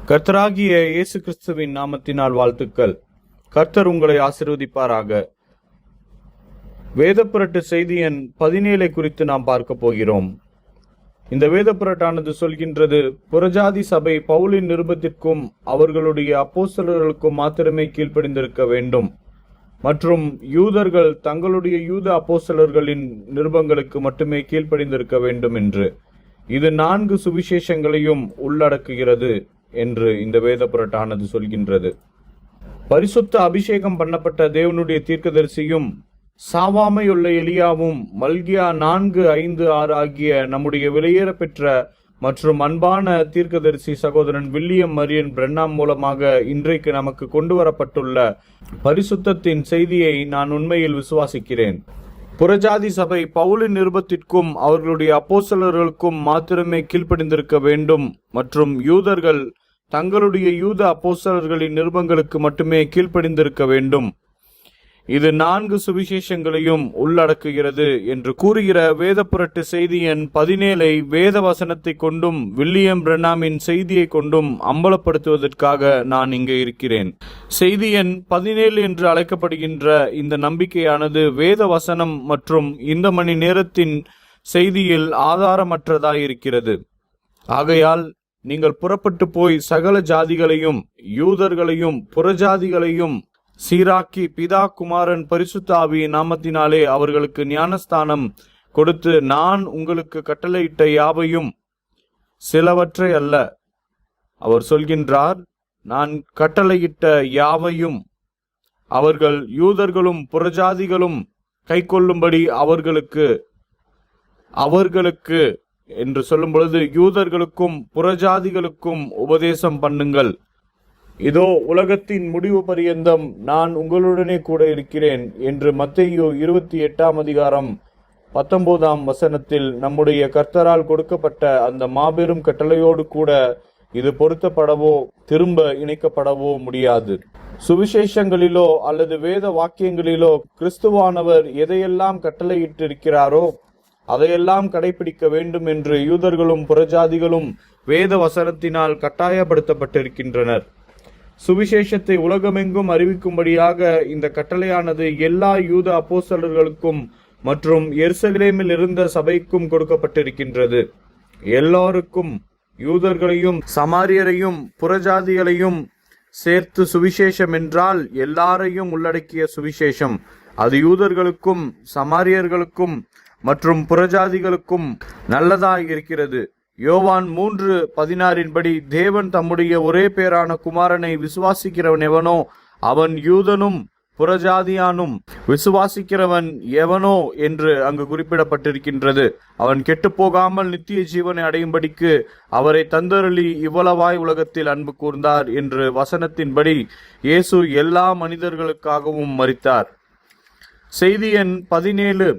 கர்த்தராகிய இயேசு கிறிஸ்துவின் நாமத்தினால் வாழ்த்துக்கள். கர்த்தர் உங்களை ஆசீர்வதிப்பாராக. வேதப்புரட்டு செய்தி எண் 17 குறித்து நாம் பார்க்க போகிறோம். இந்த வேதப்புரட்டானது சொல்கின்றது, புறஜாதி சபை பவுலின் நிருபத்திற்கும் அவர்களுடைய அப்போஸ்தலர்களுக்கும் மாத்திரமே கீழ்ப்படிந்திருக்க வேண்டும் மற்றும் யூதர்கள் தங்களுடைய யூத அப்போஸ்தலர்களின் நிருபங்களுக்கு மட்டுமே கீழ்ப்படிந்திருக்க வேண்டும் என்று. இது 4 சுவிசேஷங்களையும் உள்ளடக்குகிறது என்று இந்த வேதப்புரட்டானது சொல்கின்றது. பரிசுத்த அபிஷேகம் பண்ணப்பட்ட தேவனுடைய தீர்க்கதரிசியும் சாவாமையுள்ள எலியாவும் மல்கியா 4:5-6 ஆகிய நம்முடைய வெளியேற பெற்ற மற்றும் அன்பான தீர்க்கதரிசி சகோதரன் வில்லியம் மரியன் பிரென்னாம் மூலமாக இன்றைக்கு நமக்கு கொண்டு வரப்பட்டுள்ள பரிசுத்தத்தின் செய்தியை நான் உண்மையில் விசுவாசிக்கிறேன். புறஜாதி சபை பவுலின் நிருபத்திற்கும் அவர்களுடைய அப்போஸ்தலர்களுக்கும் மாத்திரமே கீழ்ப்படிந்திருக்க வேண்டும் மற்றும் யூதர்கள் தங்களுடைய யூத அப்போஸ்தலர்களின் நிருபங்களுக்கு மட்டுமே கீழ்ப்படிந்திருக்க வேண்டும். இது 4 சுவிசேஷங்களையும் உள்ளடக்குகிறது என்று கூறுகிற வேதப்புரட்டு செய்தி எண் 17 வேத வசனத்தை கொண்டும் வில்லியம் பிரென்னாமின் செய்தியை கொண்டும் அம்பலப்படுத்துவதற்காக நான் இங்கே இருக்கிறேன். செய்தி எண் 17 என்று அழைக்கப்படுகின்ற இந்த நம்பிக்கையானது வேத வசனம் மற்றும் இந்த மணி நேரத்தின் செய்தியில் ஆதாரமற்றதாயிருக்கிறது. ஆகையால் நீங்கள் புறப்பட்டு போய் சகல ஜாதிகளையும் யூதர்களையும் புறஜாதிகளையும் சீராக்கி பிதா குமாரன் பரிசுத்த ஆவியின் நாமத்தினாலே அவர்களுக்கு ஞானஸ்தானம் கொடுத்து நான் உங்களுக்கு கட்டளையிட்ட யாவையும் சிலவற்றை அல்ல, அவர் சொல்கின்றார், நான் கட்டளையிட்ட யாவையும் அவர்கள் யூதர்களும் புறஜாதிகளும் கை கொள்ளும்படி அவர்களுக்கு என்று சொல்லும் பொழுது யூதர்களுக்கும் புறஜாதிகளுக்கும் உபதேசம் பண்ணுங்கள். இதோ உலகத்தின் முடிவு பரியந்தம் நான் உங்களுடனே கூட இருக்கிறேன் என்று மத்தேயு 28:19 நம்முடைய கர்த்தரால் கொடுக்கப்பட்ட அந்த மாபெரும் கட்டளையோடு கூட இது பொருத்தப்படவோ திரும்ப இணைக்கப்படவோ முடியாது. சுவிசேஷங்களிலோ அல்லது வேத வாக்கியங்களிலோ கிறிஸ்துவானவர் எதையெல்லாம் கட்டளையிட்டிருக்கிறாரோ அதையெல்லாம் கடைபிடிக்க வேண்டும் என்று யூதர்களும் புறஜாதிகளும் வேத வசனத்தினால் கட்டாயப்படுத்தப்பட்டிருக்கின்றனர். சுவிசேஷத்தை உலகமெங்கும் அறிவிக்கும்படியாக இந்த கட்டளையானது எல்லா யூத அப்போஸ்தலர்களுக்கும் மற்றும் எருசலேமில் இருந்த சபைக்கும் கொடுக்கப்பட்டிருக்கின்றது. எல்லாருக்கும், யூதர்களையும் சமாரியரையும் புறஜாதிகளையும் சேர்த்து சுவிசேஷம் என்றால் எல்லாரையும் உள்ளடக்கிய சுவிசேஷம். அது யூதர்களுக்கும் சமாரியர்களுக்கும் மற்றும் புறஜாதிகளுக்கும் நல்லதாய் இருக்கிறது. யோவான் 3:16 தேவன் தம்முடைய ஒரே பேரான குமாரனை விசுவாசிக்கிறவன் எவனோ அவன் யூதனும் புறஜாதியானும், விசுவாசிக்கிறவன் எவனோ என்று அங்கு குறிப்பிடப்பட்டிருக்கின்றது. அவன் கெட்டு போகாமல் நித்திய ஜீவனை அடையும்படிக்கு அவரை தந்தருளி இவ்வளவாய் உலகத்தில் அன்பு கூர்ந்தார் என்று வசனத்தின்படி இயேசு எல்லா மனிதர்களுக்காகவும் மரித்தார். செய்தி எண் 17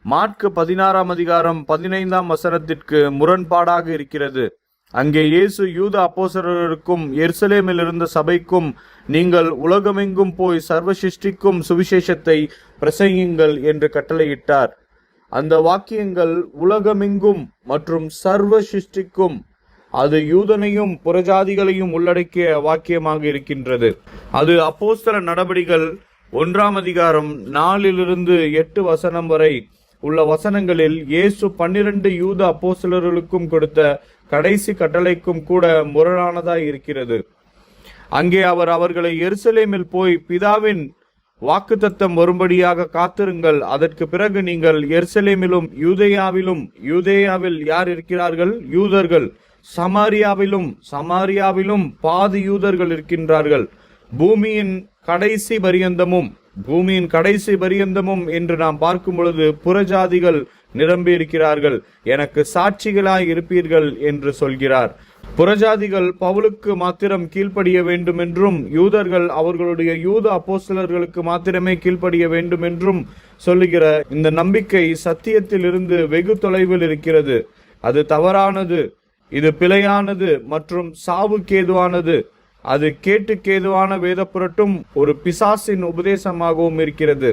மாற்கு 16:15 முரண்பாடாக இருக்கிறது. அங்கே இயேசு யூத அப்போஸ்தலருக்கும் எருசலேமில் இருந்த சபைக்கும் நீங்கள் உலகமெங்கும் போய் சர்வ சிருஷ்டிக்கும் சுவிசேஷத்தை பிரசங்கியுங்கள் என்று கட்டளையிட்டார். அந்த வாக்கியங்கள் உலகமெங்கும் மற்றும் சர்வ சிருஷ்டிக்கும், அது யூதனையும் புறஜாதிகளையும் உள்ளடக்கிய வாக்கியமாக இருக்கின்றது. அது அப்போஸ்தல நடபடிகள் 1:4-8 வரை உள்ள வசனங்களில் இயேசு 12 யூத அப்போஸ்தலர்களுக்கும் கொடுத்த கடைசி கட்டளைக்கும் கூட முரணானதாய் இருக்கிறது. அங்கே அவர் அவர்களை எருசலேமில் போய் பிதாவின் வாக்குத்தத்தம் வரும்படியாக காத்திருங்கள், அதற்கு பிறகு நீங்கள் எருசலேமிலும் யூதேயாவில் யார் இருக்கிறார்கள்? யூதர்கள். சமாரியாவிலும் பாதி யூதர்கள் இருக்கின்றார்கள். பூமியின் கடைசி பரியந்தமும் என்று நாம் பார்க்கும் பொழுது புறஜாதிகள் நிரம்பி இருக்கிறார்கள். எனக்கு சாட்சிகளாய் இருப்பீர்கள் என்று சொல்கிறார். புறஜாதிகள் பவுலுக்கு மாத்திரம் கீழ்ப்படிய வேண்டும் என்றும் யூதர்கள் அவர்களுடைய யூத அப்போஸ்தலர்களுக்கு மாத்திரமே கீழ்ப்படிய வேண்டும் என்றும் சொல்லுகிற இந்த நம்பிக்கை சத்தியத்தில் இருந்து வெகு தொலைவில் இருக்கிறது. அது தவறானது, இது பிழையானது மற்றும் சாவுக்கேதுவானது. அது கேட்டுக்கேதுவான வேதப்புரட்டும் ஒரு பிசாசின் உபதேசமாகவும் இருக்கிறது.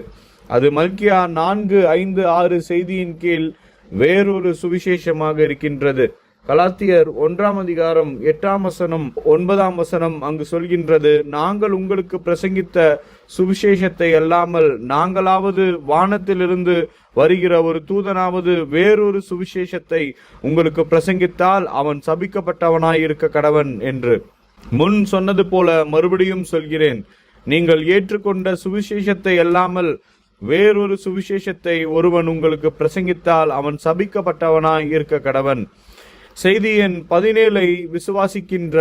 அது மல்கியா 4:5-6 செய்தியின் கீழ் வேறொரு சுவிசேஷமாக இருக்கின்றது. கலாத்தியர் 1:8 9 அங்கு சொல்கின்றது, நாங்கள் உங்களுக்கு பிரசங்கித்த சுவிசேஷத்தை அல்லாமல் நாங்களாவது வானத்திலிருந்து வருகிற ஒரு தூதனாவது வேறொரு சுவிசேஷத்தை உங்களுக்கு பிரசங்கித்தால் அவன் சபிக்கப்பட்டவனாய் இருக்க கடவன் என்று. முன் சொன்னது போல மறுபடியும் சொல்கிறேன், நீங்கள் ஏற்றுக்கொண்ட சுவிசேஷத்தை அல்லாமல் வேறொரு சுவிசேஷத்தை ஒருவன் உங்களுக்கு பிரசங்கித்தால் அவன் சபிக்கப்பட்டவனாய் இருக்க கடவன். செய்தி எண் 17 விசுவாசிக்கின்ற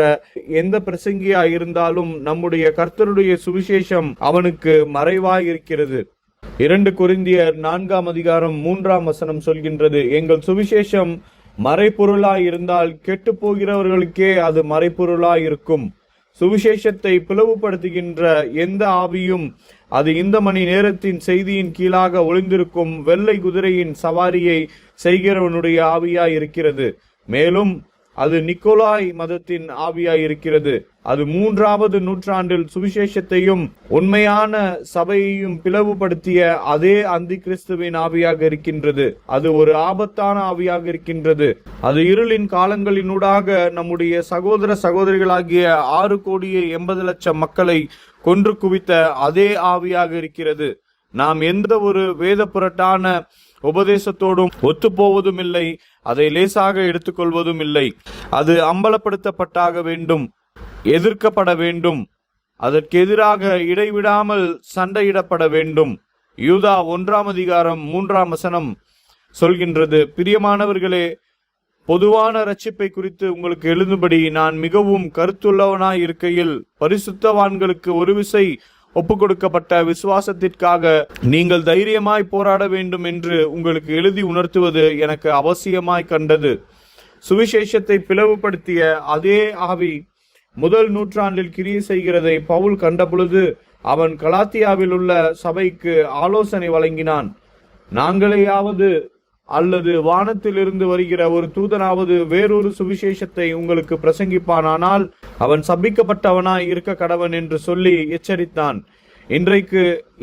எந்த பிரசங்கியா இருந்தாலும் நம்முடைய கர்த்தருடைய சுவிசேஷம் அவனுக்கு மறைவாய் இருக்கிறது. 2 கொரிந்தியர் 4:3 சொல்கின்றது, எங்கள் சுவிசேஷம் மறைபொருளாய் இருந்தால் கெட்டு போகிறவர்களுக்கே அது மறைபொருளாய் இருக்கும். சுவிசேஷத்தை பிளவுபடுத்துகின்ற எந்த ஆவியும் அது இந்த மணி நேரத்தின் செய்தியின் கீழாக ஒளிந்திருக்கும் வெள்ளை குதிரையின் சவாரியை செய்கிறவனுடைய ஆவியாய் இருக்கிறது. மேலும் அது நிக்கோலாய் மதத்தின் ஆவியாய் இருக்கிறது. அது 3வது நூற்றாண்டில் சுவிசேஷத்தையும் உண்மையான சபையையும் பிளவுபடுத்திய அதே அந்தி கிறிஸ்துவின் ஆவியாக இருக்கின்றது. அது ஒரு ஆபத்தான ஆவியாக இருக்கின்றது. அது இருளின் காலங்களினூடாக நம்முடைய சகோதர சகோதரிகளாகிய 6,80,00,000 மக்களை கொன்று குவித்த அதே ஆவியாக இருக்கிறது. நாம் எந்த ஒரு வேத புரட்டான உபதேசத்தோடும் ஒத்து போவதும் இல்லை, அதை லேசாக எடுத்துக்கொள்வதும் இல்லை. அது அம்பலப்படுத்தப்பட்டாக வேண்டும், எதிர்க்கப்பட வேண்டும், அதற்கு எதிராக இடைவிடாமல் சண்டையிடப்பட வேண்டும். யூதா 1:3 சொல்கின்றது, பிரியமானவர்களே, பொதுவான ரட்சிப்பை குறித்து உங்களுக்கு எழுதும்படி நான் மிகவும் கருத்துள்ளவனாய் இருக்கையில் பரிசுத்தவான்களுக்கு ஒரு விசை ஒப்பு கொடுக்கப்பட்ட விசுவாசத்திற்காக நீங்கள் தைரியமாய் போராட வேண்டும் என்று உங்களுக்கு எழுதி உணர்த்துவது எனக்கு அவசியமாய் கண்டது. சுவிசேஷத்தை பிளவுபடுத்திய அதே ஆவி முதல் நூற்றாண்டில் கிரியை செய்கிறதை பவுல் கண்டபொழுது அவன் கலாத்தியாவில் உள்ள சபைக்கு ஆலோசனை வழங்கினான். நாங்களேயாவது அல்லது வானத்திலிருந்து வருகிற ஒரு தூதனாவது வேறொரு சுவிசேஷத்தை உங்களுக்கு பிரசங்கிப்பானால் அவன் சபிக்கப்பட்டவனாய் இருக்க கடவன் என்று சொல்லி எச்சரித்தான். இன்றைக்கு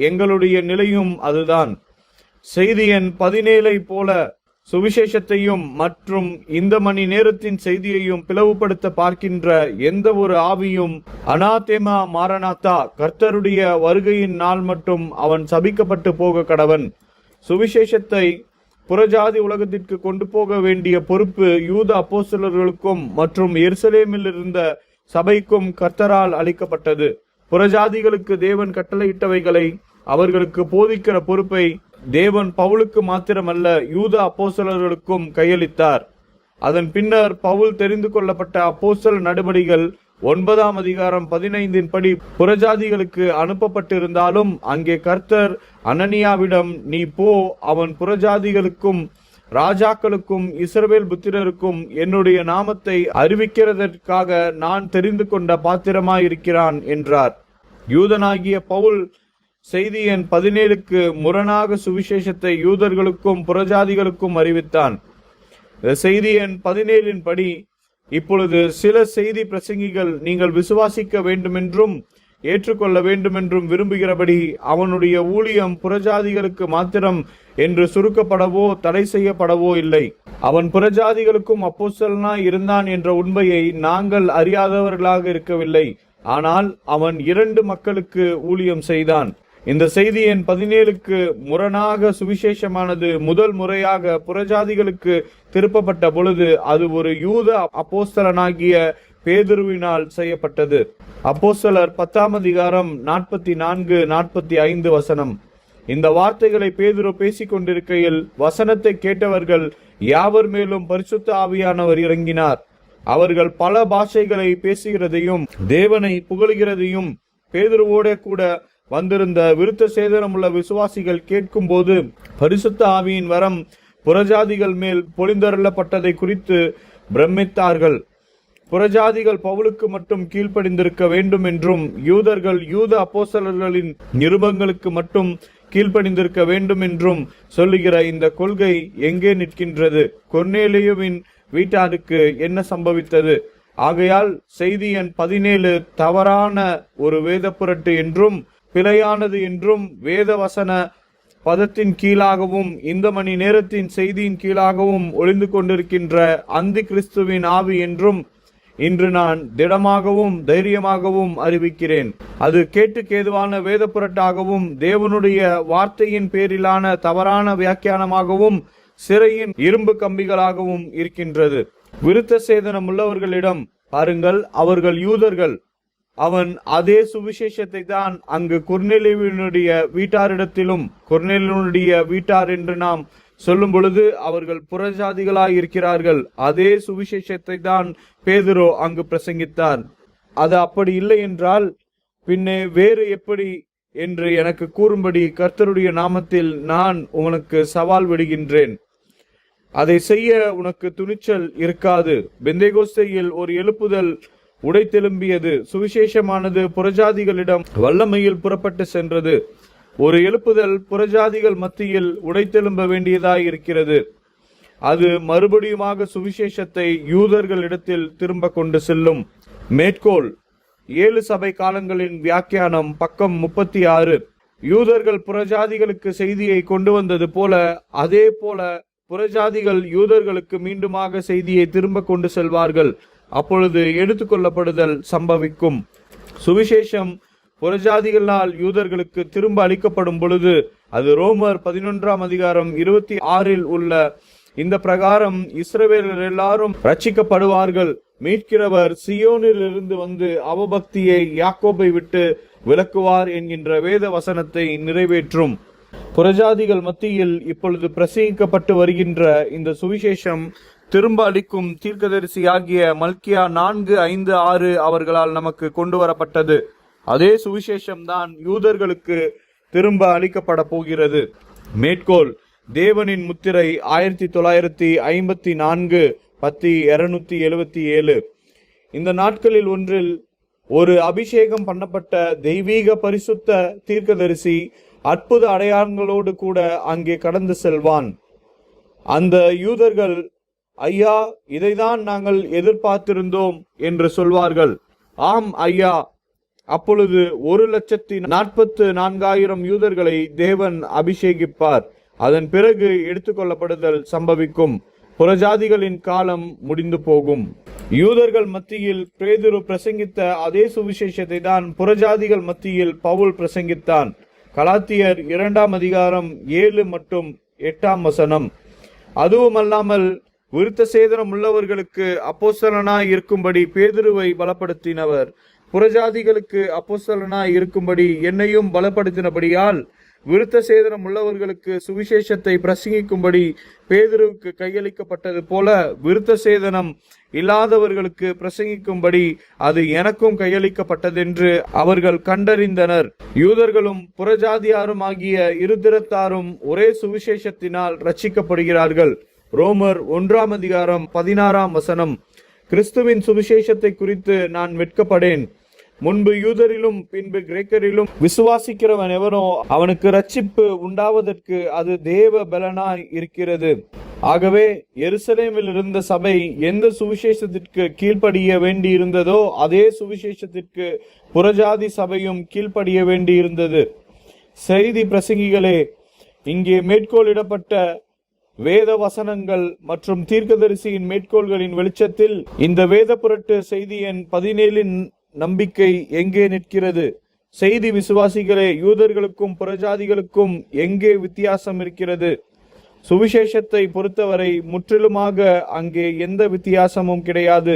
எங்களுடைய நிலையும் அதுதான். செய்தி எண் 17 போல சுவிசேஷத்தையும் மற்றும் இந்த மணி நேரத்தின் செய்தியையும் பிளவுபடுத்த பார்க்கின்ற எந்த ஒரு ஆவியும் அனாதேமா மாரநாத்தா, கர்த்தருடைய வருகையின் நாள் மட்டும் அவன் சபிக்கப்பட்டு போக கடவன். சுவிசேஷத்தை புறஜாதி உலகத்திற்கு கொண்டு போக வேண்டிய பொறுப்பு யூத அப்போஸ்தலர்களுக்கும் மற்றும் எருசலேமில் இருந்த சபைக்கும் கர்த்தரால் அளிக்கப்பட்டது. புறஜாதிகளுக்கு தேவன் கட்டளையிட்டவைகளை அவர்களுக்கு போதிக்கிற பொறுப்பை தேவன் பவுலுக்கு மாத்திரமல்ல யூத அப்போஸ்தலர்களுக்கும் கையளித்தார். அதன் பின்னர் பவுல் தெரிந்து கொள்ளப்பட்ட அப்போஸ்தல நடபடிகள் 9:15 படி புறஜாதிகளுக்கு அனுப்பப்பட்டிருந்தாலும் அங்கே கர்த்தர் அனனியாவிடம், நீ போ, அவன் புறஜாதிகளுக்கும் ராஜாக்களுக்கும் இஸ்ரவேல் புத்திரருக்கும் என்னுடைய நாமத்தை அறிவிக்கிறதற்காக நான் தெரிந்து கொண்ட பாத்திரமாயிருக்கிறான் என்றார். யூதனாகிய பவுல் செய்தி எண் 17க்கு முரணாக சுவிசேஷத்தை யூதர்களுக்கும் புறஜாதிகளுக்கும் அறிவித்தான். செய்தி எண் 17 படி இப்பொழுது சில செய்தி பிரசங்கிகள் நீங்கள் விசுவாசிக்க வேண்டுமென்றும் ஏற்றுக்கொள்ள வேண்டுமென்றும் விரும்புகிறபடி அவனுடைய ஊழியம் புறஜாதிகளுக்கு மாத்திரம் என்று சுருக்கப்படவோ தடை செய்யப்படவோ இல்லை. அவன் புறஜாதிகளுக்கும் அப்போஸ்தலனாய் இருந்தான் என்ற உண்மையை நாங்கள் அறியாதவர்களாக இருக்கவில்லை. ஆனால் அவன் 2 மக்களுக்கு ஊழியம் செய்தான். இந்த செய்தி எண் 17க்கு முரணாக சுவிசேஷமானது முதல் முறையாக புறஜாதிகளுக்கு திருப்பப்பட்ட பொழுது அது ஒரு யூத அப்போஸ்தலனாகிய பேதுருவினால் செய்யப்பட்டது. அப்போஸ்தலர் 10:44-45 இந்த வார்த்தைகளை பேதுரு பேசிக் கொண்டிருக்கையில் வசனத்தை கேட்டவர்கள் யாவர் மேலும் பரிசுத்த ஆவியானவர் இறங்கினார். அவர்கள் பல பாஷைகளை பேசுகிறதையும் தேவனை புகழுகிறதையும் பேதுருவோட கூட வந்திருந்த விருத்த சேதனமுள்ள விசுவாசிகள் கேட்கும் போது பரிசுத்த ஆவியின் வரம் புறஜாதிகள் மேல் பொழிந்தருளப்பட்டதை குறித்து பிரமித்தார்கள். புறஜாதிகள் பவுலுக்கு மட்டும் கீழ்ப்படிந்திருக்க வேண்டும் என்றும் யூதர்கள் யூத அப்போஸ்தலர்களின் நிருபங்களுக்கு மட்டும் கீழ்ப்படிந்திருக்க வேண்டும் என்றும் சொல்லுகிற இந்த கொள்கை எங்கே நிற்கின்றது? கொர்நேலியுவின் வீட்டாருக்கு என்ன சம்பவித்தது? ஆகையால் செய்தி எண் 17 தவறான ஒரு வேத புரட்டு என்றும் பிழையானது என்றும் வேத வசன பதத்தின் கீழாகவும் இந்த மணி நேரத்தின் செய்தியின் கீழாகவும் ஒளிந்து கொண்டிருக்கின்ற அந்தி கிறிஸ்துவின் ஆவி என்றும் இன்று நான் திடமாகவும் தைரியமாகவும் அறிவிக்கிறேன். அது கேட்டுக்கேதுவான வேத புரட்டாகவும் தேவனுடைய வார்த்தையின் பேரிலான தவறான வியாக்கியானமாகவும் சிறையின் இரும்பு கம்பிகளாகவும் இருக்கின்றது. விருத்த சேதனம் உள்ளவர்களிடம் பாருங்கள், அவர்கள் யூதர்கள். அவன் அதே சுவிசேஷத்தை தான் அங்கு கொர்நேலியுவினுடைய வீட்டாரிடத்திலும், கொர்நேலியுடைய வீட்டார் என்று நாம் சொல்லும் பொழுது அவர்கள் புறஜாதிகளாய் இருக்கிறார்கள். அதே சுவிசேஷத்தை தான் பேதுரு அங்கு பிரசங்கித்தார். அது அப்படி இல்லை என்றால் பின்னே வேறு எப்படி என்று எனக்கு கூறும்படி கர்த்தருடைய நாமத்தில் நான் உனக்கு சவால் விடுகின்றேன். அதை செய்ய உனக்கு துணிச்சல் இருக்காது. பெந்தேகோஸ்தேயில் ஒரு எழுப்புதல் உடைத்தெலும்பியது. சுவிசேஷமானது புறஜாதிகளிடம் வல்லமையில் புறப்பட்டு சென்றது. ஒரு எழுப்புதல் புறஜாதிகள் மத்தியில் உடைத்தெலும்ப வேண்டியதாய் இருக்கிறது. அது மறுபடியுமாக சுவிசேஷத்தை யூதர்களிடத்தில் திரும்ப கொண்டு செல்லும். மேற்கோள்: 7 சபை காலங்களின் வியாக்கியானம், பக்கம் 36. யூதர்கள் புறஜாதிகளுக்கு செய்தியை கொண்டு வந்தது போல, அதே போல புறஜாதிகள் யூதர்களுக்கு மீண்டுமாக செய்தியை திரும்ப கொண்டு செல்வார்கள். அப்பொழுது எடுத்துக்கொள்ளப்படுதல் சம்பவிக்கும். சுவிசேஷம் புறஜாதிகளால் யூதர்களுக்கு திரும்ப அளிக்கப்படும் பொழுது அது ரோமர் 11ஆம் அதிகாரம் 26 உள்ள இந்த பிரகாரம் இஸ்ரவேலர் எல்லாரும் ரட்சிக்கப்படுவார்கள். மீட்கிறவர் சியோனில் இருந்து வந்து அவபக்தியை யாக்கோபை விட்டு விலக்குவார் என்கின்ற வேத வசனத்தை நிறைவேற்றும். புறஜாதிகள் மத்தியில் இப்பொழுது பிரசங்கிக்கப்பட்டு வருகின்ற இந்த சுவிசேஷம் திரும்ப அளிக்கும் தீர்க்கதரிசியாகிய மல்கியா 4:5-6 அவர்களால் நமக்கு கொண்டு வரப்பட்டது. அதே சுவிசேஷம்தான் யூதர்களுக்கு திரும்ப அளிக்கப்பட போகிறது. மேற்கோள்: தேவனின் முத்திரை 1954 பத்தி 277. இந்த நாட்களில் ஒன்றில் ஒரு அபிஷேகம் பண்ணப்பட்ட தெய்வீக பரிசுத்த தீர்க்கதரிசி அற்புத அடையாளங்களோடு கூட அங்கே கடந்து செல்வான். அந்த யூதர்கள், ஐயா, இதைதான் நாங்கள் எதிர்பார்த்திருந்தோம் என்று சொல்வார்கள். ஆம் ஐயா. அப்பொழுது 1,44,000 யூதர்களை தேவன் அபிஷேகிப்பார். அதன் பிறகு எடுத்துக்கொள்ளப்படுதல் சம்பவிக்கும். புறஜாதிகளின் காலம் முடிந்து போகும். யூதர்கள் மத்தியில் பேதுரு பிரசங்கித்த அதே சுவிசேஷத்தை தான் புறஜாதிகள் மத்தியில் பவுல் பிரசங்கித்தான். கலாத்தியர் 2ஆம் அதிகாரம் 7 மற்றும் 8ஆம் வசனம். அதுவுமல்லாமல் விருத்த சேதனம் உள்ளவர்களுக்கு அப்போஸ்தலனாய் இருக்கும்படி பேதுருவை பலப்படுத்தினவர் புறஜாதிகளுக்கு அப்போஸ்தலனாய் இருக்கும்படி என்னையும் பலப்படுத்தினபடியால் விருத்த சேதனம் உள்ளவர்களுக்கு சுவிசேஷத்தை பிரசங்கிக்கும்படி பேதுருவுக்கு கையளிக்கப்பட்டது போல விருத்த சேதனம் இல்லாதவர்களுக்கு பிரசங்கிக்கும்படி அது எனக்கும் கையளிக்கப்பட்டதென்று அவர்கள் கண்டறிந்தனர். யூதர்களும் புறஜாதியாரும் ஆகிய இருதிரத்தாரும் ஒரே சுவிசேஷத்தினால் ரட்சிக்கப்படுகிறார்கள். ரோமர் 1ஆம் அதிகாரம் 16ஆம் வசனம். கிறிஸ்துவின் சுவிசேஷத்தை குறித்து நான் வெட்கப்படேன். முன்பு யூதரிலும் பின்பு கிரேக்கரிலும் விசுவாசிக்கிறவன் எவனோ அவனுக்கு ரட்சிப்பு உண்டாவதற்கு அது தேவ பலனாய் இருக்கிறது. ஆகவே எருசலேமில் இருந்த சபை எந்த சுவிசேஷத்திற்கு கீழ்ப்படிய வேண்டி இருந்ததோ அதே சுவிசேஷத்திற்கு புறஜாதி சபையும் கீழ்ப்படிய வேண்டி இருந்தது. செய்தி பிரசங்கிகளே, இங்கே மேற்கோளிடப்பட்ட வேத வசனங்கள் மற்றும் தீர்க்கதரிசியின் மேற்கோள்களின் வெளிச்சத்தில் இந்த வேத புரட்டு செய்தி எண் 17 நம்பிக்கை எங்கே நிற்கிறது? செய்தி விசுவாசிகளே, யூதர்களுக்கும் புறஜாதிகளுக்கும் எங்கே வித்தியாசம் இருக்கிறது? சுவிசேஷத்தை பொறுத்தவரை முற்றிலுமாக அங்கே எந்த வித்தியாசமும் கிடையாது.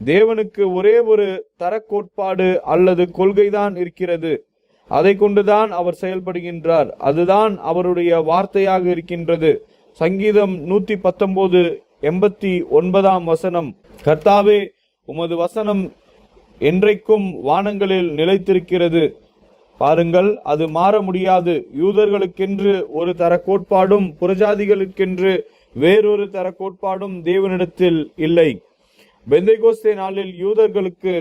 தேவனுக்கு ஒரே ஒரு தரக்கோட்பாடு அல்லது கொள்கைதான் இருக்கிறது. அதை கொண்டுதான் அவர் செயல்படுகின்றார். அதுதான் அவருடைய வார்த்தையாக இருக்கின்றது. சங்கீதம் 119:89ஆம் வசனம். கர்த்தாவே, உமது வசனம் என்றைக்கும் வானங்களில் நிலைத்திருக்கிறது. பாருங்கள், அது மாற முடியாது. யூதர்களுக்கென்று ஒரு தர கோட்பாடும் புறஜாதிகளுக்கென்று வேறொரு தர கோட்பாடும் தேவனிடத்தில் இல்லை. பெந்தேகோஸ்தே நாளில் யூதர்களுக்கு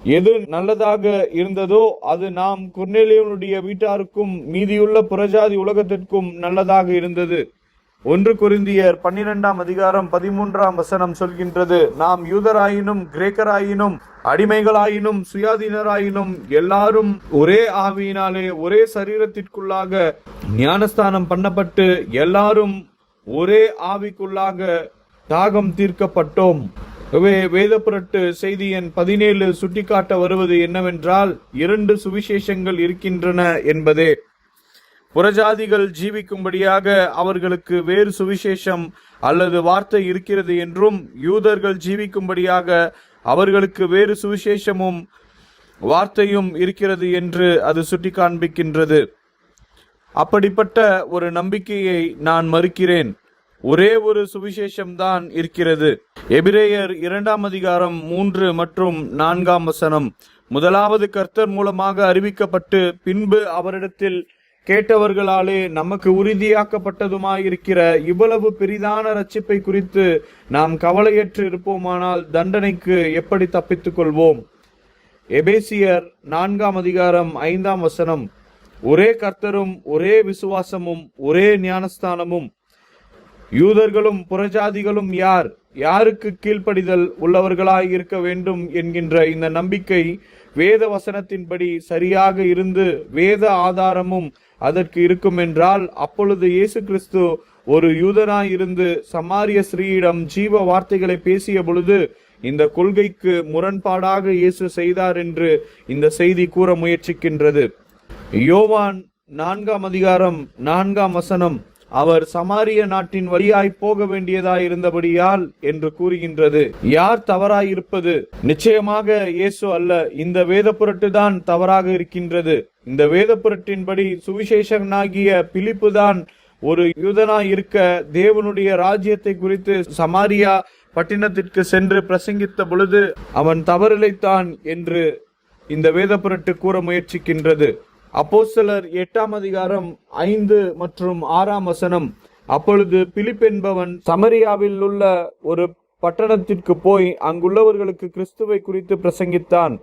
எது நல்லதாக இருந்ததோ அது நாம் கொர்நேலியுடைய வீட்டாருக்கும் மீதியுள்ள புறஜாதி உலகத்திற்கும் நல்லதாக இருந்தது. 1 கொரிந்தியர் 12ஆம் அதிகாரம் 13ஆம் வசனம் சொல்கின்றது, நாம் யூதராயினும் கிரேக்கராயினும் அடிமைகளாயினும் சுயாதீனராயினும் எல்லாரும் ஒரே ஆவியினாலே ஒரே சரீரத்திற்குள்ளாக ஞானஸ்தானம் பண்ணப்பட்டு எல்லாரும் ஒரே ஆவிக்குள்ளாக தாகம் தீர்க்கப்பட்டோம். வேத புரட்டு செய்தி எண் 17 சுட்டிக்காட்ட வருவது என்னவென்றால், 2 சுவிசேஷங்கள் இருக்கின்றன என்பதே. புறஜாதிகள் ஜீவிக்கும்படியாக அவர்களுக்கு வேறு சுவிசேஷம் அல்லது வார்த்தை இருக்கிறது என்றும், யூதர்கள் ஜீவிக்கும்படியாக அவர்களுக்கு வேறு சுவிசேஷமும் வார்த்தையும் இருக்கிறது என்று அது சுட்டி காண்பிக்கின்றது. அப்படிப்பட்ட ஒரு நம்பிக்கையை நான் மறுக்கிறேன். ஒரே ஒரு சுவிசேஷம்தான் இருக்கிறது. எபிரேயர் 2 அதிகாரம் 3 மற்றும் 4 முதலாவது கர்த்தர் மூலமாக அறிவிக்கப்பட்டு பின்பு அவரிடத்தில் கேட்டவர்களாலே நமக்கு உறுதியாக்கப்பட்டதுமாயிருக்கிற இவ்வளவு பெரிதான ரட்சிப்பை குறித்து நாம் கவலையற்று இருப்போமானால் தண்டனைக்கு எப்படி தப்பித்துக் கொள்வோம்? எபேசியர் 4 அதிகாரம் 5 ஒரே கர்த்தரும் ஒரே விசுவாசமும் ஒரே ஞானஸ்தானமும், யூதர்களும் புறஜாதிகளும் யாருக்கு கீழ்ப்படிதல் உள்ளவர்களாய் இருக்க வேண்டும் என்கின்ற இந்த நம்பிக்கை வேத வசனத்தின்படி சரியாக இருந்து வேத ஆதாரமும் அதற்கு இருக்கும் என்றால், அப்பொழுது இயேசு கிறிஸ்து ஒரு யூதனாய் இருந்து சமாரிய ஸ்ரீயிடம் ஜீவ வார்த்தைகளை பேசிய பொழுது இந்த கொள்கைக்கு முரண்பாடாக இயேசு செய்தார் என்று இந்த செய்தி கூற முயற்சிக்கின்றது. யோவான் 4 அதிகாரம் 4 அவர் சமாரிய நாட்டின் வழியாய் போக வேண்டியதாய் இருந்தபடியால் என்று கூறுகின்றது. யார் தவறாயிருப்பது? நிச்சயமாக இயேசு அல்ல. இந்த வேத புரட்டு தான் தவறாக இருக்கின்றது. இந்த வேத புரட்டின்படி சுவிசேஷனாகிய பிலிப்பு தான் ஒரு யூதனாய் இருக்க தேவனுடைய ராஜ்யத்தை குறித்து சமாரியா பட்டினத்திற்கு சென்று பிரசங்கித்த பொழுது அவன் தவறிழைத்தான் என்று இந்த வேத புரட்டு கூற முயற்சிக்கின்றது. அப்போஸ்தலர் 8 அதிகாரம் 5 மற்றும் 6 அப்பொழுது பிலிப் என்பவன் சமரியாவில் உள்ள ஒரு பட்டணத்திற்கு போய் அங்குள்ளவர்களுக்கு கிறிஸ்துவை குறித்து பிரசங்கித்தான்.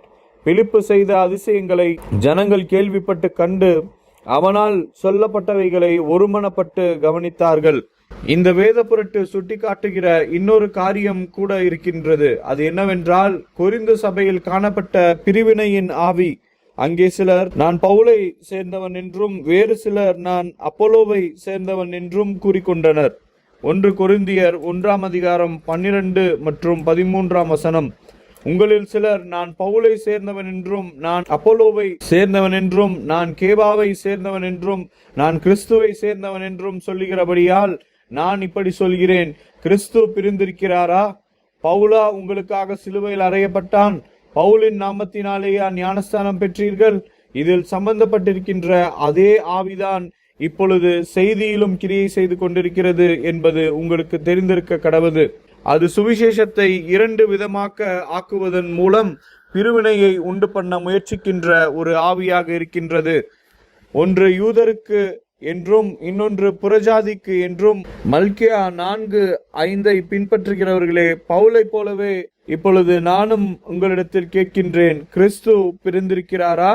பிலிப்பு செய்த அதிசயங்களை ஜனங்கள் கேள்விப்பட்டு கண்டு அவனால் சொல்லப்பட்டவைகளை ஒருமனப்பட்டு கவனித்தார்கள். இந்த வேத புரட்டு சுட்டி காட்டுகிற இன்னொரு காரியம் கூட இருக்கின்றது. அது என்னவென்றால், கொரிந்து சபையில் காணப்பட்ட பிரிவினையின் ஆவி. அங்கே சிலர் நான் பவுலை சேர்ந்தவன் என்றும் வேறு சிலர் நான் அப்போலோவை சேர்ந்தவன் என்றும் கூறிக்கொண்டனர். 1 கொரிந்தியர் 1 அதிகாரம் 12 மற்றும் 13 உங்களில் சிலர் நான் பவுலை சேர்ந்தவன் என்றும் நான் அப்போலோவை சேர்ந்தவன் என்றும் நான் கேபாவை சேர்ந்தவன் என்றும் நான் கிறிஸ்துவை சேர்ந்தவன் என்றும் சொல்லுகிறபடியால் நான் இப்படி சொல்கிறேன். கிறிஸ்து பிரிந்திருக்கிறாரா? பவுலா உங்களுக்காக சிலுவையில் அறையப்பட்டான்? பவுலின் நாமத்தினாலேயா ஞானஸ்தானம் பெற்றீர்கள்? இதில் சம்பந்தப்பட்டிருக்கின்ற அதே ஆவிதான் இப்பொழுது செய்தியிலும் கிரியை செய்து கொண்டிருக்கிறது என்பது உங்களுக்கு தெரிந்திருக்க கடவுது. அது சுவிசேஷத்தை 2 விதமாக்க ஆக்குவதன் மூலம் பிரிவினையை உண்டு பண்ண முயற்சிக்கின்ற ஒரு ஆவியாக இருக்கின்றது. ஒன்று யூதருக்கு என்றும் இன்னொன்று புறஜாதிக்கு என்றும். மல்கியா 4:5 பின்பற்றுகிறவர்களே, பவுலை போலவே இப்பொழுது நானும் உங்களிடத்தில் கேட்கின்றேன், கிறிஸ்து பிரிந்திருக்கிறாரா?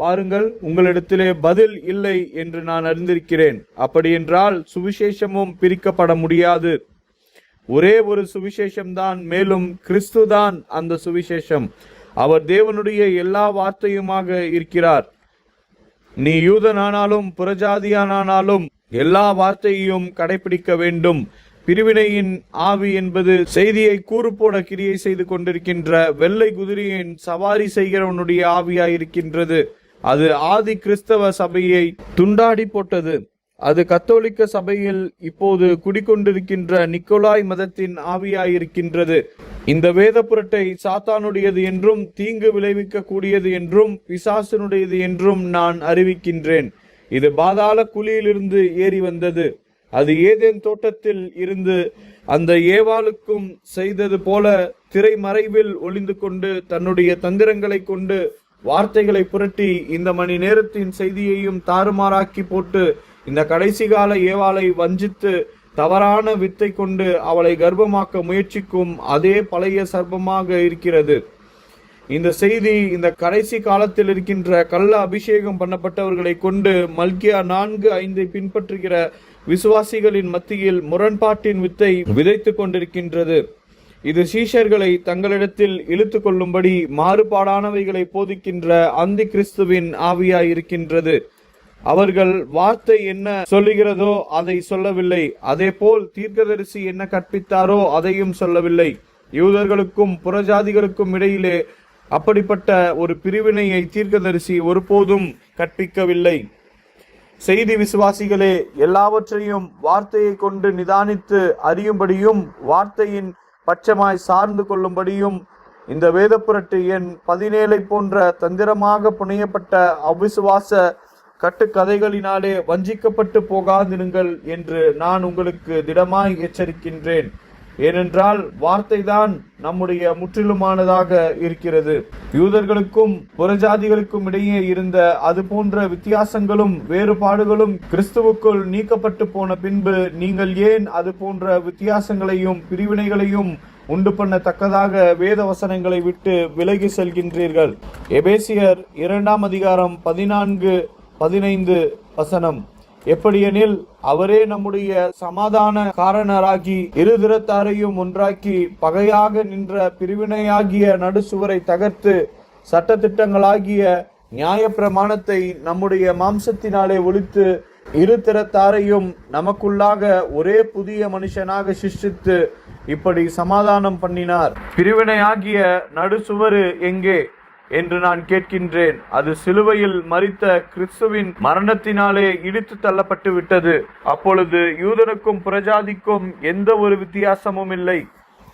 பாருங்கள், உங்களிடத்திலே பதில் இல்லை என்று நான் அறிந்திருக்கிறேன். அப்படியென்றால் சுவிசேஷமும் பிரிக்கப்பட முடியாது. ஒரே ஒரு சுவிசேஷம்தான், மேலும் கிறிஸ்து தான் அந்த சுவிசேஷம். அவர் தேவனுடைய எல்லா வார்த்தையுமாக இருக்கிறார். நீ யூதனானாலும் புறஜாதியானாலும் எல்லா வார்த்தையையும் கடைபிடிக்க வேண்டும். பிரிவினையின் ஆவி என்பது செய்தியை கூறு போட கிரியை செய்து கொண்டிருக்கின்ற வெள்ளை குதிரையின் சவாரி செய்கிறவனுடைய ஆவியாயிருக்கின்றது. அது ஆதி கிறிஸ்தவ சபையை துண்டாடி போட்டது. அது கத்தோலிக்க சபையில் இப்போது குடிக்கொண்டிருக்கின்ற நிக்கோலாய் மதத்தின் ஆவியாயிருக்கின்றது. இந்த வேத புரட்டை சாத்தானுடையது என்றும் தீங்கு விளைவிக்க கூடியது என்றும் பிசாசனுடையது என்றும் நான் அறிவிக்கின்றேன். இது பாதாள குழியிலிருந்து ஏறி வந்தது. அது ஏதேன் தோட்டத்தில் இருந்து அந்த ஏவாளுக்கும் செய்தது போல திரைமறைவில் ஒளிந்து கொண்டு தன்னுடைய தந்திரங்களை கொண்டு வார்த்தைகளை புரட்டி இந்த மணி நேரத்தின் செய்தியையும் தாறுமாறாக்கி போட்டு இந்த கடைசி கால ஏவாளை வஞ்சித்து தவறான வித்தை கொண்டு அவளை கர்ப்பமாக்க முயற்சிக்கும் அதே பழைய சர்ப்பமாக இருக்கிறது. இந்த செய்தி இந்த கடைசி காலத்தில் இருக்கின்ற கள்ள அபிஷேகம் பண்ணப்பட்டவர்களை கொண்டு மல்கியா 4:5 பின்பற்றுகிற விசுவாசிகளின் மத்தியில் முரண்பாட்டின் வித்தை விதைத்து கொண்டிருக்கின்றது. இது சீஷர்களை தங்களிடத்தில் இழுத்து கொள்ளும்படி மாறுபாடானவைகளை போதிக்கின்ற அந்தி கிறிஸ்துவின் ஆவியாயிருக்கின்றது. அவர்கள் வார்த்தை என்ன சொல்லுகிறதோ அதை சொல்லவில்லை. அதேபோல் தீர்க்கதரிசி என்ன கற்பித்தாரோ அதையும் சொல்லவில்லை. யூதர்களுக்கும் புறஜாதிகளுக்கும் இடையிலே அப்படிப்பட்ட ஒரு பிரிவினையை தீர்க்கதரிசி ஒருபோதும் கற்பிக்கவில்லை. செய்தி விசுவாசிகளே, எல்லாவற்றையும் வார்த்தையை கொண்டு நிதானித்து அறியும்படியும் வார்த்தையின் பட்சமாய் சார்ந்து கொள்ளும்படியும் இந்த வேதப்புரட்டு எண் 17 போன்ற தந்திரமாக புனையப்பட்ட அவிசுவாச கட்டுக்கதைகளினாலே வஞ்சிக்கப்பட்டு போகாதிருங்கள் என்று நான் உங்களுக்கு திடமாய் எச்சரிக்கின்றேன். ஏனென்றால் வார்த்தைதான் நம்முடைய முற்றிலுமானதாக இருக்கிறது. யூதர்களுக்கும் புறஜாதிகளுக்கும் இடையே இருந்த அது போன்ற வித்தியாசங்களும் வேறுபாடுகளும் கிறிஸ்துவுக்குள் நீக்கப்பட்டு போன பின்பு நீங்கள் ஏன் அது போன்ற வித்தியாசங்களையும் பிரிவினைகளையும் உண்டு பண்ணத்தக்கதாக வேத வசனங்களை விட்டு விலகி செல்கின்றீர்கள்? எபேசியர் 2:14-15 வசனம். எப்படியெனில் அவரே நம்முடைய சமாதான காரணராகி இருதிறத்தாரையும் ஒன்றாக்கி பகையாக நின்ற பிரிவினையாகிய நடுசுவரை தகர்த்து சட்டதிட்டங்களாகிய நியாய பிரமாணத்தை நம்முடைய மாம்சத்தினாலே ஒழித்து இருதிறத்தாரையும் நமக்குள்ளாக ஒரே புதிய மனுஷனாக சிருஷ்டித்து இப்படி சமாதானம் பண்ணினார். பிரிவினையாகிய நடுசுவரு எங்கே என்று நான் கேட்கின்றேன். அது சிலுவையில் மரித்த கிறிஸ்துவின் மரணத்தினாலே இடித்து தள்ளப்பட்டு விட்டது. அப்பொழுது யூதனுக்கும் புறஜாதிக்கும் எந்த ஒரு வித்தியாசமும் இல்லை.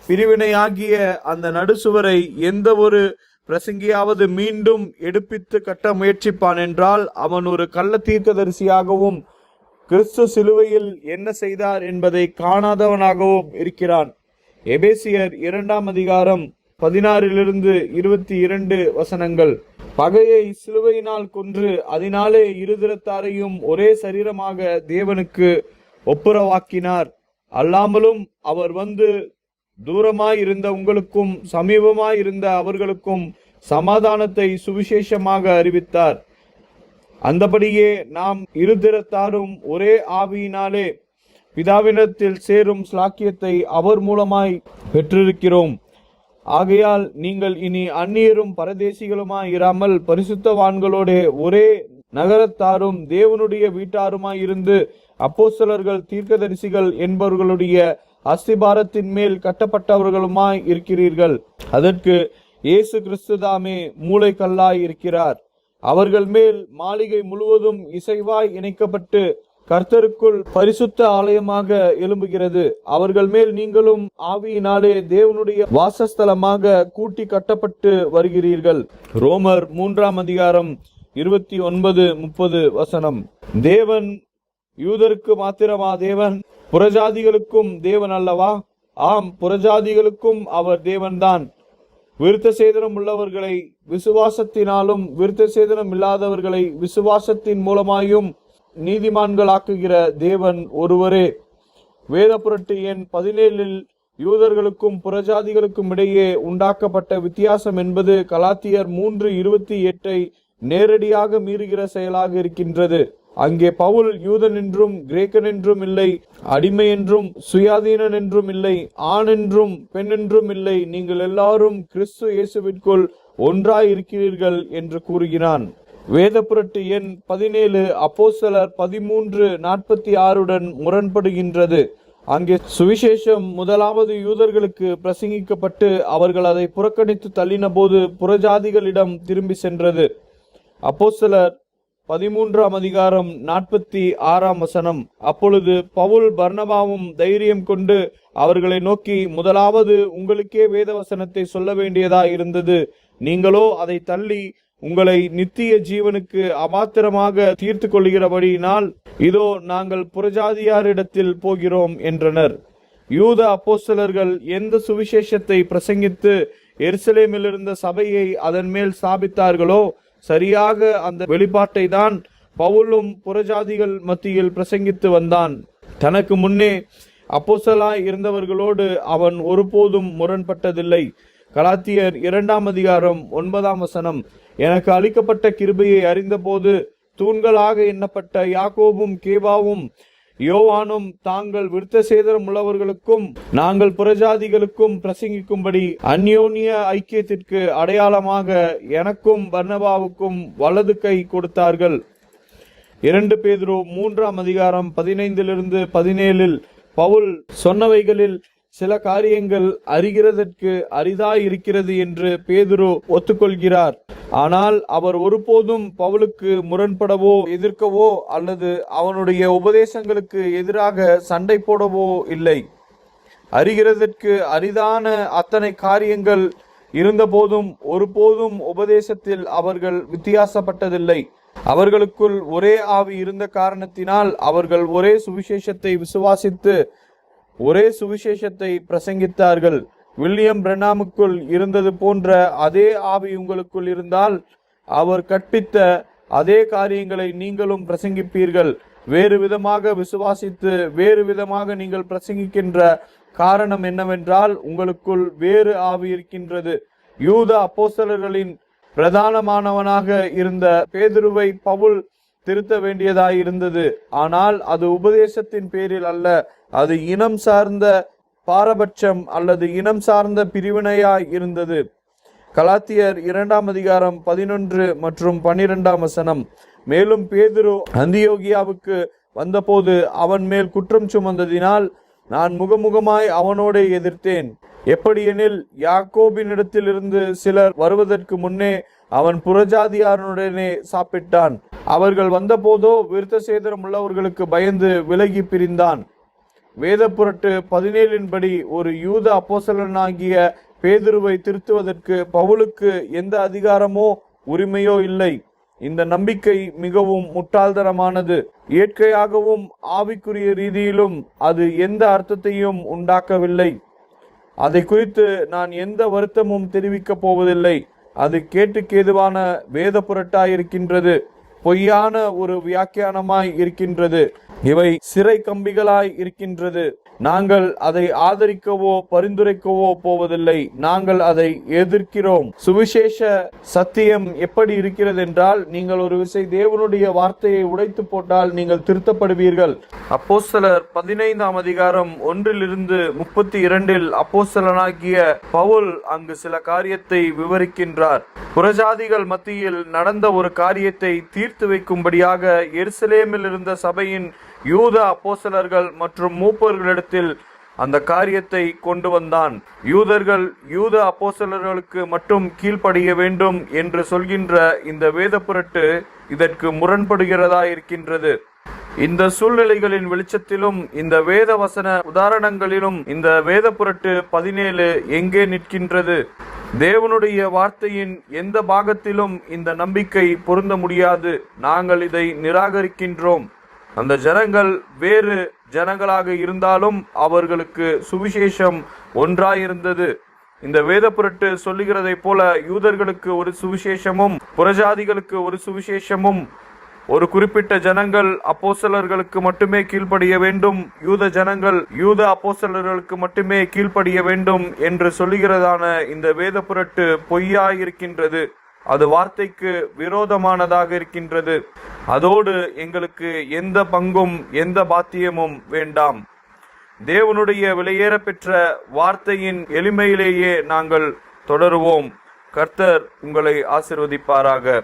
பிரிவினையாகிய அந்த நடுசுவரை எந்த ஒரு பிரசங்கியாவது மீண்டும் எடுப்பித்து கட்ட முயற்சிப்பான் என்றால் அவன் ஒரு கள்ள தீர்க்கதரிசியாகவும் கிறிஸ்து சிலுவையில் என்ன செய்தார் என்பதை காணாதவனாகவும் இருக்கிறான். எபேசியர் 2:16-22 வசனங்கள். பகையை சிலுவையினால் கொன்று அதனாலே இருதிறத்தாரையும் ஒரே சரீரமாக தேவனுக்கு ஒப்புரவாக்கினார். அல்லாமலும் அவர் வந்து தூரமாய் இருந்த உங்களுக்கும் சமீபமாய் இருந்த அவர்களுக்கும் சமாதானத்தை சுவிசேஷமாக அறிவித்தார். அந்தபடியே நாம் இருதிறத்தாரும் ஒரே ஆவியினாலே பிதாவினிடத்தில் சேரும் ஸ்லாக்கியத்தை அவர் மூலமாய் பெற்றிருக்கிறோம். ஆகையால் நீங்கள் இனி அந்நியரும் பரதேசிகளுமாய் இராமல் பரிசுத்தவான்களோட ஒரே நகரத்தாரும் தேவனுடைய வீட்டாருமாய் இருந்து அப்போஸ்தலர்கள் தீர்க்கதரிசிகள் என்பவர்களுடைய அஸ்திபாரத்தின் மேல் கட்டப்பட்டவர்களுமாய் இருக்கிறீர்கள். அதற்கு இயேசு கிறிஸ்துதாமே மூளைக்கல்லாய் இருக்கிறார். அவர்கள் மேல் மாளிகை முழுவதும் இசைவாய் இணைக்கப்பட்டு கர்த்தருக்குள் பரிசுத்த ஆலயமாக எழும்புகிறது. அவர்கள் மேல் நீங்களும் ஆவியினாலே தேவனுடைய வாசஸ்தலமாக கூட்டி கட்டப்பட்டு வருகிறீர்கள். ரோமர் 3:29-30 வசனம். தேவன் யூதருக்கு மாத்திரமா தேவன்? புறஜாதிகளுக்கும் தேவன் அல்லவா? ஆம், புறஜாதிகளுக்கும் அவர் தேவன்தான். விருத்த சேதனம் உள்ளவர்களை விசுவாசத்தினாலும் விருத்த சேதனம் இல்லாதவர்களை விசுவாசத்தின் மூலமாயும் நீதிமான்களாக்குகிற தேவன் ஒருவரே. வேதப்புரட்டு எண் 17 யூதர்களுக்கும் புறஜாதிகளுக்கும் இடையே உண்டாக்கப்பட்ட வித்தியாசம் என்பது கலாத்தியர் 3:28 நேரடியாக மீறுகிற செயலாக இருக்கின்றது. அங்கே பவுல் யூதன் என்றும் கிரேக்கன் என்றும் இல்லை, அடிமை என்றும் சுயாதீனன் என்றும் இல்லை, ஆண் என்றும் பெண் என்றும் இல்லை, நீங்கள் எல்லாரும் கிறிஸ்து இயேசுவிற்குள் ஒன்றாய் இருக்கிறீர்கள் என்று கூறுகிறான். வேதப்புரட்டு எண் 17 அப்போஸ்தலர் 13:46 முரண்படுகின்றது. அங்கே சுவிசேஷம் முதலாவது யூதர்களுக்கு பிரசங்கிக்கப்பட்டு அவர்கள் அதை புறக்கணித்து தள்ளின போது புறஜாதிகளிடம் திரும்பி சென்றது. அப்போஸ்தலர் 13:46 வசனம். அப்பொழுது பவுல் பர்னபாவும் தைரியம் கொண்டு அவர்களை நோக்கி, முதலாவது உங்களுக்கே வேத வசனத்தை சொல்ல வேண்டியதா இருந்தது. நீங்களோ அதை தள்ளி உங்களை நித்திய ஜீவனுக்கு அபாத்திரமாக தீர்த்து கொள்கிறபடியினால் இதோ நாங்கள் புறஜாதியாரிடத்தில் போகிறோம் என்றனர். யூத அப்போஸ்தலர்கள் எந்த சுவிசேஷத்தை பிரசங்கித்து எருசலேமில் இருந்த சபையை அதன் மேல் ஸ்தாபித்தார்களோ சரியாக அந்த வெளிப்பாட்டை தான் பவுலும் புறஜாதிகள் மத்தியில் பிரசங்கித்து வந்தான். தனக்கு முன்னே அப்போஸ்தலராய் இருந்தவர்களோடு அவன் ஒருபோதும் முரண்பட்டதில்லை. கலாத்தியர் 2:9 வசனம். எனக்கு அளிக்கப்பட்ட கிருபையை அறிந்தபோது தூண்களாக எண்ணப்பட்ட யாக்கோபும் கேபாவும் யோவானும் தாங்கள் விருத்த சேதனம் உள்ளவர்களுக்கும் நாங்கள் புறஜாதிகளுக்கும் பிரசங்கிக்கும்படி அந்யோன்ய ஐக்கியத்திற்கு அடையாளமாக எனக்கும் பர்னபாவுக்கும் வலது கை கொடுத்தார்கள். 2 பேதுரு 3ஆம் அதிகாரம் 15-17 பவுல் சொன்னவைகளில் சில காரியங்கள் அறிகிறதற்கு அரிதாய் இருக்கிறது என்று பேதுரு ஒத்துக்கொள்கிறார். ஆனால் அவர் ஒருபோதும் பவுலுக்கு முரண்படவோ எதிர்க்கவோ அல்லது அவனுடைய உபதேசங்களுக்கு எதிராக சண்டை போடவோ இல்லை. அறிகிறதற்கு அரிதான அத்தனை காரியங்கள் இருந்தபோதும் ஒருபோதும் உபதேசத்தில் அவர்கள் வித்தியாசப்பட்டதில்லை. அவர்களுக்குள் ஒரே ஆவி இருந்த காரணத்தினால் அவர்கள் ஒரே சுவிசேஷத்தை விசுவாசித்து ஒரே சுவிசேஷத்தை பிரசங்கித்தார்கள். வில்லியம் பிரெனாமுக்குள் இருந்தது போன்ற அதே ஆவி உங்களுக்குள் இருந்தால் அவர் கற்பித்த அதே காரியங்களை நீங்களும் பிரசங்கிப்பீர்கள். வேறு விதமாக விசுவாசித்து வேறு விதமாக நீங்கள் பிரசங்கிக்கின்ற காரணம் என்னவென்றால் உங்களுக்குள் வேறு ஆவி இருக்கின்றது. யூத அப்போஸ்தலர்களின் பிரதானமானவனாக இருந்த பேதுருவை பவுல் திருத்த வேண்டியதாய் இருந்தது. ஆனால் அது உபதேசத்தின் பேரில் அல்ல, அது இனம் சார்ந்த பாரபட்சம் அல்லது இனம் சார்ந்த பிரிவினையாய் இருந்தது. கலாத்தியர் 2ஆம் அதிகாரம் 11 மற்றும் 12 மேலும் பேதுரு அந்தியோகியாவுக்கு வந்தபோது அவன் மேல் குற்றம் சுமந்ததினால் நான் முகமுகமாய் அவனோட எதிர்த்தேன். எப்படியெனில் யாக்கோபினிடத்திலிருந்து சிலர் வருவதற்கு முன்னே அவன் புறஜாதியாருடனே சாப்பிட்டான். அவர்கள் வந்தபோதோ விருத்த சேதனம் உள்ளவர்களுக்கு பயந்து விலகி பிரிந்தான். வேத புரட்டு 17 படி ஒரு யூத அப்போஸ்தலனாகிய பேதுருவை திருத்துவதற்கு பவுலுக்கு எந்த அதிகாரமோ உரிமையோ இல்லை. இந்த நம்பிக்கை மிகவும் முட்டாள்தனமானது. இயற்கையாகவும் ஆவிக்குரிய ரீதியிலும் அது எந்த அர்த்தத்தையும் உண்டாக்கவில்லை. அதை குறித்து நான் எந்த வருத்தமும் தெரிவிக்கப் போவதில்லை. அது கேட்டுக்கேதுவான வேத புரட்டாயிருக்கின்றது, பொய்யான ஒரு வியாக்கியானமாய் இருக்கின்றது. இவை சிறை கம்பிகளாய் இருக்கின்றது. நாங்கள் அதை ஆதரிக்கவோ பரிந்துரைக்கவோ போவதில்லை. நாங்கள் அதை எதிர்க்கிறோம். சுவிசேஷ சத்தியம் எப்படி இருக்கிறது என்றால், நீங்கள் ஒரு விசை தேவனுடைய வார்த்தையை உடைத்து போட்டால் நீங்கள் திருத்தப்படுவீர்கள். அப்போஸ்தலர் 15ஆம் அதிகாரம் 1-32 அப்போஸ்தலனாகிய பவுல் அங்கு சில காரியத்தை விவரிக்கின்றார். புறஜாதிகள் மத்தியில் நடந்த ஒரு காரியத்தை தீர்த்து வைக்கும்படியாக எருசலேமில் இருந்த சபையின் யூத அப்போஸ்தலர்கள் மற்றும் மூப்பர்களிடத்தில் அந்த காரியத்தை கொண்டு வந்தான். யூதர்கள் யூத அப்போஸ்தலர்களுக்கு மட்டும் கீழ்ப்படிய வேண்டும் என்று சொல்கின்ற இந்த வேத புரட்டு இதற்கு முரண்படுகிறதா இருக்கின்றது. இந்த சூழ்நிலைகளின் வெளிச்சத்திலும் இந்த வேத வசன உதாரணங்களிலும் இந்த வேத புரட்டு 17 எங்கே நிற்கின்றது? தேவனுடைய வார்த்தையின் எந்த பாகத்திலும் இந்த நம்பிக்கை பொருந்த முடியாது. நாங்கள் இதை நிராகரிக்கின்றோம். அந்த ஜனங்கள் வேறு ஜனங்களாக இருந்தாலும் அவர்களுக்கு சுவிசேஷம் ஒன்றாயிருந்தது. இந்த வேத புரட்டு சொல்லுகிறதை போல யூதர்களுக்கு ஒரு சுவிசேஷமும் புறஜாதிகளுக்கு ஒரு சுவிசேஷமும், ஒரு குறிப்பிட்ட ஜனங்கள் அப்போஸ்தலர்களுக்கு மட்டுமே கீழ்ப்படிய வேண்டும், யூத ஜனங்கள் யூத அப்போஸ்தலர்களுக்கு மட்டுமே கீழ்ப்படிய வேண்டும் என்று சொல்லுகிறதான இந்த வேத புரட்டு பொய்யாயிருக்கின்றது. அது வார்த்தைக்கு விரோதமானதாக இருக்கின்றது. அதோடு எங்களுக்கு எந்த பங்கும் எந்த பாத்தியமும் வேண்டாம். தேவனுடைய விலையேற பெற்ற வார்த்தையின் எளிமையிலேயே நாங்கள் தொடருவோம். கர்த்தர் உங்களை ஆசீர்வதிப்பாராக.